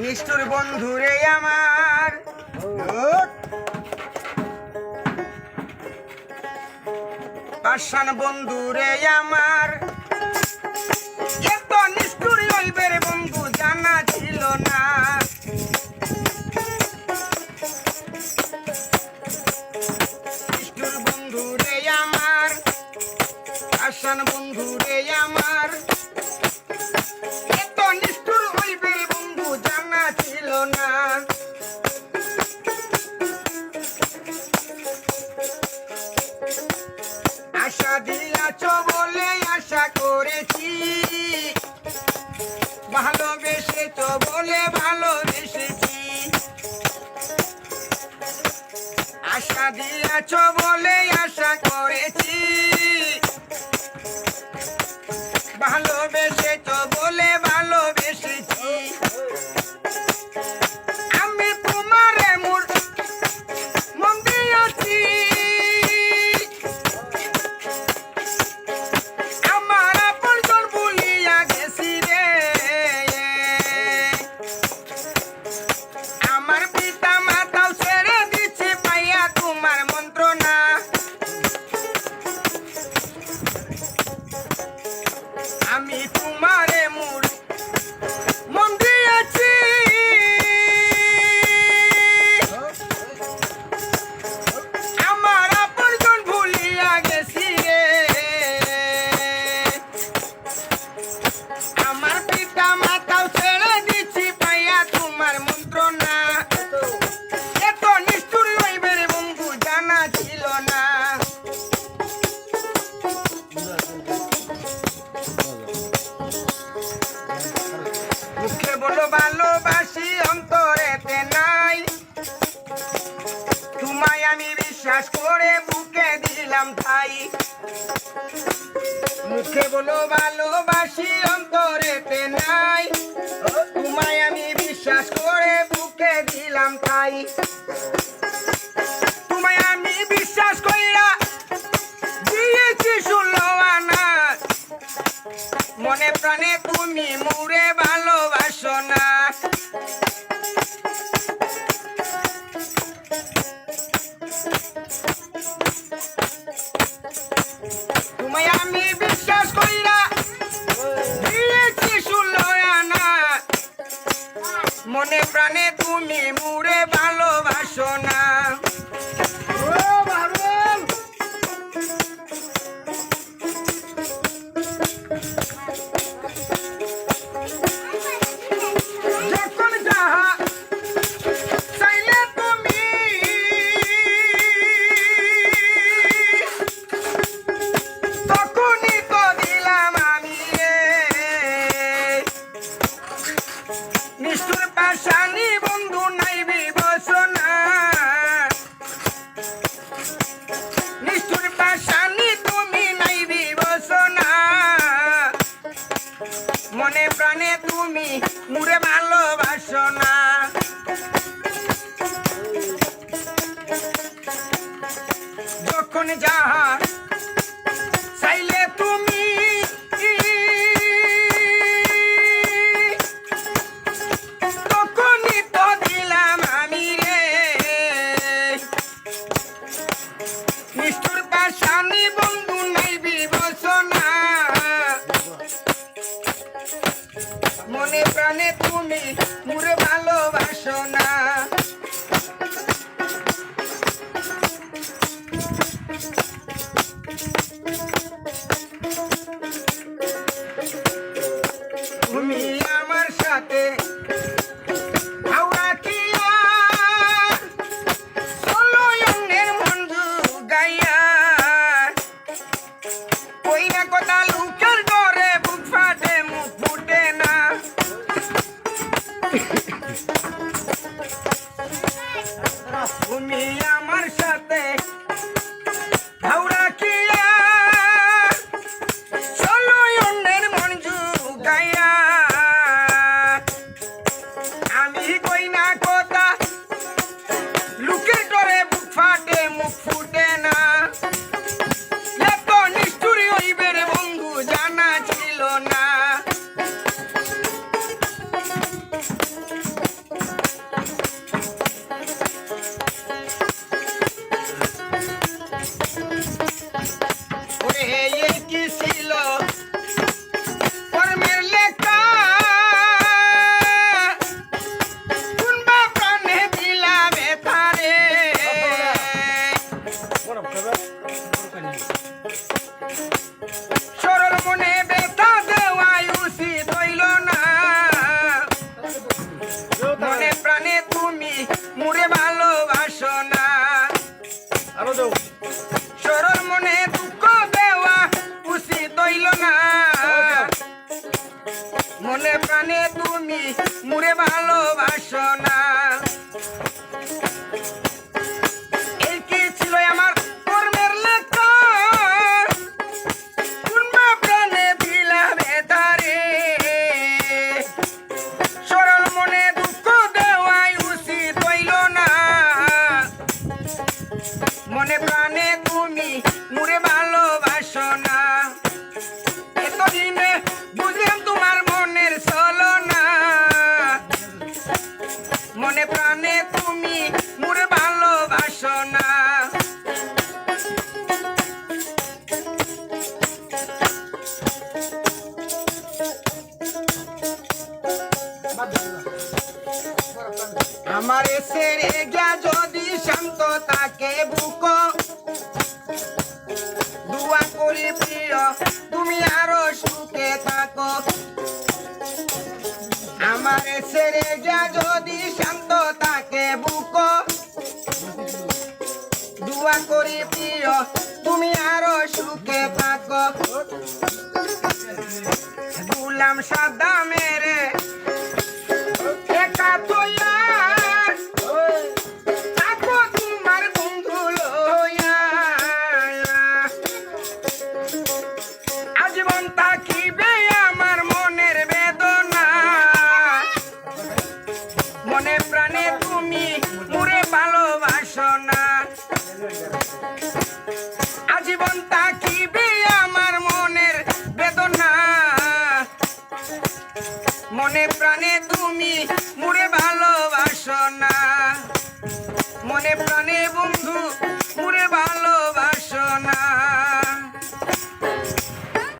নিষ্ঠুর বন্ধুরে আমার পাষাণ বন্ধুরে আমার এত নিষ্ঠুর হইবে রে বন্ধু জানা ছিল না। নিষ্ঠুর বন্ধুরে আমার পাষাণ বন্ধুরে আমার এত নিষ্ঠুর হইবে রে বন্ধু জানা ছিল না। আশা দিয়াছ বলে আশা করেছি, ভালোবেসেছ বলে ভালোবেসেছি। আশা দিয়াছ বলে আশা করেছি, ভালোবেসেছ বলে ভালোবেসেছি। আমি তোমারে মন দিয়েছি, আমার আপনজন ভুলিয়া গেছি রে। আমার পিতা মাতাও ছেড়ে দিচ্ছে পাইয়া তোমার মন্ত্রণা। আমি তোমারে মন দিয়েছি, আমার আপনজন ভুলিয়া গেছি রে। আমার পিতা মাতাও ছেড়ে দিচ্ছি পাইয়া তোমার মন্ত্রণা। এত নিষ্ঠুর হইবে রে বন্ধু জানা ছিল না। মুখে বলো ভালোবাসি অন্তরেতে নাই, তোমায় আমি বিশ্বাস করে বুকে দিলাম ঠাই। মুখে বলো ভালোবাসি অন্তরেতে নাই, তোমায় আমি বিশ্বাস করে বুকে দিলাম ঠাই। তোমায় আমি বিশ্বাস কইরা দিয়েছি 16 আনা, মনে প্রাণে তুমি মুরে ভালোবাসো না। তোমায় আমি বিশ্বাস কইরা দিয়েছি 16 আনা, মনে প্রাণে তুমি মুরে ভালোবাসো না। যখন যাহা চাইলে তুমি তখনই তো দিলাম আমি রে। নিষ্ঠুর পাষাণী বন্ধু নাই বিবেচনা, নিষ্ঠুর পাষাণী তুমি নাই বিবেচনা, মনে প্রাণে তুমি মুরে ভালোবাসো না। যখন যাহা চাইলে তুমি তখনই তো দিলাম আমি রে। নিষ্ঠুর পাষাণী বন্ধু নাই বিবেচনা, মনে প্রাণে তুমি মুরে ভালোবাসো না। তুমি আমার সাথে হাওড়া কিয়া চলো অন্যের মন গাইয়া, কই না কথা লুকের ডরে বুক ফাটে মুখ ফুটে না। তুমি আমার সাথে হাওড়া কিয়া সরল মনে ব্যথা দেওয়াই উচিত হইল না। মনে প্রাণে তুমি মুরে ভালোবাসো না। সরল মনে দুঃখ দেওয়া উচিত হইল না। মনে প্রাণে তুমি মুরে ভালোবাসো না। এই কি ছিল আমার কর্মের লেখা, কোনবা প্রাণে দিলা বেতারে। সরল মনে দুঃখ দেওয়াই উচিত হইল না। মনে প্রাণে তুমি মুরে ভালোবাসো না। এতদিনে বুঝলাম তোমার মনের ছলনা। মনে প্রাণে তুমি মুরে ভালোবাসো না। আমার ছেড়ে গিয়া যদি শান্ত তাকে বুক, দোয়া করি প্রিয় তুমি আরো সুখে থাকো। আমার ছেড়ে গিয়া যদি শান্ত তাকে বুক, দোয়া করি প্রিয় তুমি আরো সুখে থাকো। গুলাম সাদা মেরে একা থইয়া থাকো তোমার বন্ধু লইয়া। আজীবন থাকিবে আমার মনের বেদনা। মনে প্রাণে তুমি মুরে ভালোবাসো না। আজীবন থাকিবে আমার মনের বেদনা। মনে প্রাণে তুমি মুরে ভালোবাসো না। মনে প্রাণে বন্ধু মুরে ভালো